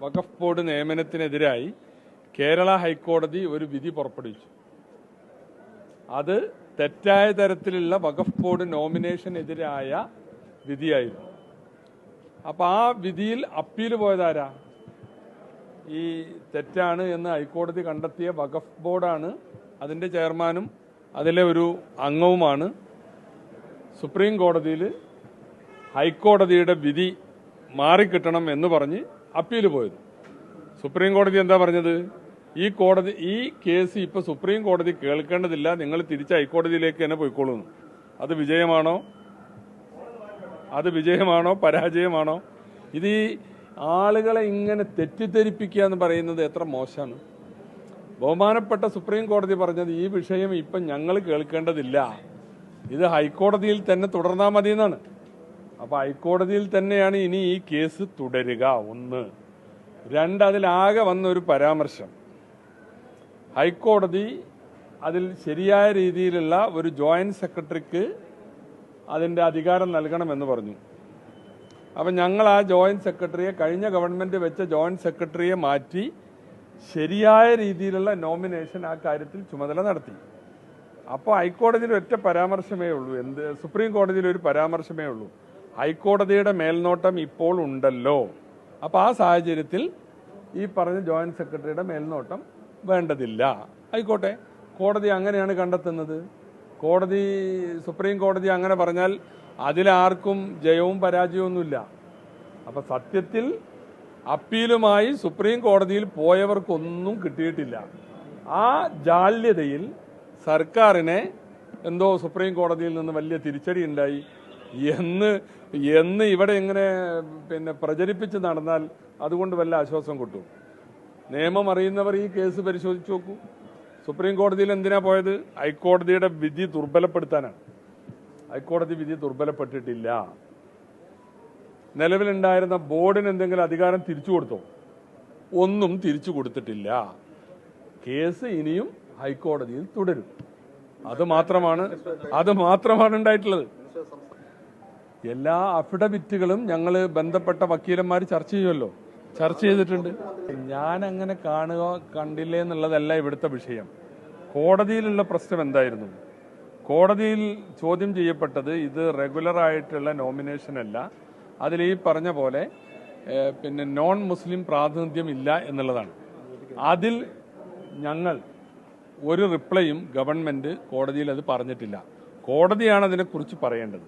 വഖഫ് board നിയമനത്തിനെതിരായി Kerala ഹൈക്കോടതി ഒരു വിധി പുറപ്പെടുവിച്ചു. അത് തെറ്റായ തരത്തിലുള്ള വഖഫ് ബോർഡ് നോമിനേഷനെതിരായ വിധിയായിരുന്നു. അപ്പോൾ ആ വിധിയിൽ അപ്പീൽ പോയതാരാ? ഈ തെറ്റാണ് എന്ന് ഹൈക്കോടതി കണ്ടെത്തിയ വഖഫ് ബോർഡാണ്. അതിൻ്റെ ചെയർമാനും അതിലെ ഒരു അംഗവുമാണ് സുപ്രീം കോടതിയിൽ ഹൈക്കോടതിയുടെ വിധി മാറിക്കിട്ടണം എന്ന് പറഞ്ഞ് അപ്പീൽ പോയത്. സുപ്രീം കോടതി എന്താ പറഞ്ഞത്? ഈ കേസ് ഇപ്പോൾ സുപ്രീം കോടതി കേൾക്കേണ്ടതില്ല, നിങ്ങൾ തിരിച്ച് ഹൈക്കോടതിയിലേക്ക് തന്നെ പോയിക്കോളൂന്ന്. അത് വിജയമാണോ പരാജയമാണോ? ഇത് ഈ ആളുകളെ ഇങ്ങനെ തെറ്റിദ്ധരിപ്പിക്കുക എന്ന് പറയുന്നത് എത്ര മോശമാണ്. ബഹുമാനപ്പെട്ട സുപ്രീം കോടതി പറഞ്ഞത് ഈ വിഷയം ഇപ്പം ഞങ്ങൾ കേൾക്കേണ്ടതില്ല, ഇത് ഹൈക്കോടതിയിൽ തന്നെ തുടർന്നാൽ മതി എന്നാണ്. അപ്പോൾ ഹൈക്കോടതിയിൽ തന്നെയാണ് ഇനി ഈ കേസ് തുടരുക. 1. 2, അതിലാകെ വന്നൊരു പരാമർശം, ഹൈക്കോടതി അതിൽ ശരിയായ രീതിയിലുള്ള ഒരു ജോയിന്റ് സെക്രട്ടറിക്ക് അതിൻ്റെ അധികാരം നൽകണമെന്ന് പറഞ്ഞു. അപ്പം ഞങ്ങൾ ആ ജോയിന്റ് സെക്രട്ടറിയെ, കഴിഞ്ഞ ഗവൺമെൻറ് വെച്ച ജോയിന്റ് സെക്രട്ടറിയെ മാറ്റി ശരിയായ രീതിയിലുള്ള നോമിനേഷൻ ആ കാര്യത്തിൽ ചുമതല നടത്തി. അപ്പോൾ ഹൈക്കോടതിയിൽ ഒറ്റ പരാമർശമേ ഉള്ളൂ, സുപ്രീം കോടതിയിൽ ഒരു പരാമർശമേ ഉള്ളൂ, ഹൈക്കോടതിയുടെ മേൽനോട്ടം ഇപ്പോൾ ഉണ്ടല്ലോ. അപ്പോൾ ആ സാഹചര്യത്തിൽ ഈ പറഞ്ഞ ജോയിന്റ് സെക്രട്ടറിയുടെ മേൽനോട്ടം വേണ്ടതില്ല. ആയിക്കോട്ടെ, കോടതി അങ്ങനെയാണ് കണ്ടെത്തുന്നത്. സുപ്രീം കോടതി അങ്ങനെ പറഞ്ഞാൽ അതിലാർക്കും ജയവും പരാജയമൊന്നുമില്ല. അപ്പം സത്യത്തിൽ അപ്പീലുമായി സുപ്രീം കോടതിയിൽ പോയവർക്കൊന്നും കിട്ടിയിട്ടില്ല. ആ ജാള്യതയിൽ സർക്കാരിനെ എന്തോ സുപ്രീം കോടതിയിൽ നിന്ന് വലിയ തിരിച്ചടി ഉണ്ടായി എന്ന് ഇവിടെ ഇങ്ങനെ പ്രചരിപ്പിച്ച് നടന്നാൽ അതുകൊണ്ട് വല്ല ആശ്വാസം കിട്ടും. നിയമം അറിയുന്നവർ ഈ കേസ് പരിശോധിച്ച് നോക്കൂ. സുപ്രീം കോടതിയിൽ എന്തിനാ പോയത്? ഹൈക്കോടതിയുടെ വിധി ദുർബലപ്പെടുത്താനാണ്. ഹൈക്കോടതി വിധി ദുർബലപ്പെട്ടിട്ടില്ല. നിലവിലുണ്ടായിരുന്ന ബോർഡിന് എന്തെങ്കിലും അധികാരം തിരിച്ചു കൊടുത്തോ? ഒന്നും തിരിച്ചു കൊടുത്തിട്ടില്ല. കേസ് ഇനിയും ഹൈക്കോടതിയിൽ തുടരും. അത് മാത്രമാണ് ഉണ്ടായിട്ടുള്ളത്. എല്ലാ അഫിഡവിറ്റുകളും ഞങ്ങൾ ബന്ധപ്പെട്ട വക്കീലന്മാർ ചർച്ച ചെയ്തിട്ടുണ്ട്. ഞാൻ അങ്ങനെ കണ്ടില്ലേ എന്നുള്ളതല്ല ഇവിടുത്തെ വിഷയം. കോടതിയിലുള്ള പ്രശ്നം എന്തായിരുന്നു? കോടതിയിൽ ചോദ്യം ചെയ്യപ്പെട്ടത് ഇത് റെഗുലർ ആയിട്ടുള്ള നോമിനേഷൻ അല്ല, അതിൽ ഈ പറഞ്ഞ പോലെ നോൺ മുസ്ലിം പ്രാതിനിധ്യം ഇല്ല എന്നുള്ളതാണ്. അതിൽ ഞങ്ങൾ ഒരു റിപ്ലൈയും ഗവൺമെന്റ് കോടതിയിൽ അത് പറഞ്ഞിട്ടില്ല. കോടതിയാണ് അതിനെക്കുറിച്ച് പറയേണ്ടത്.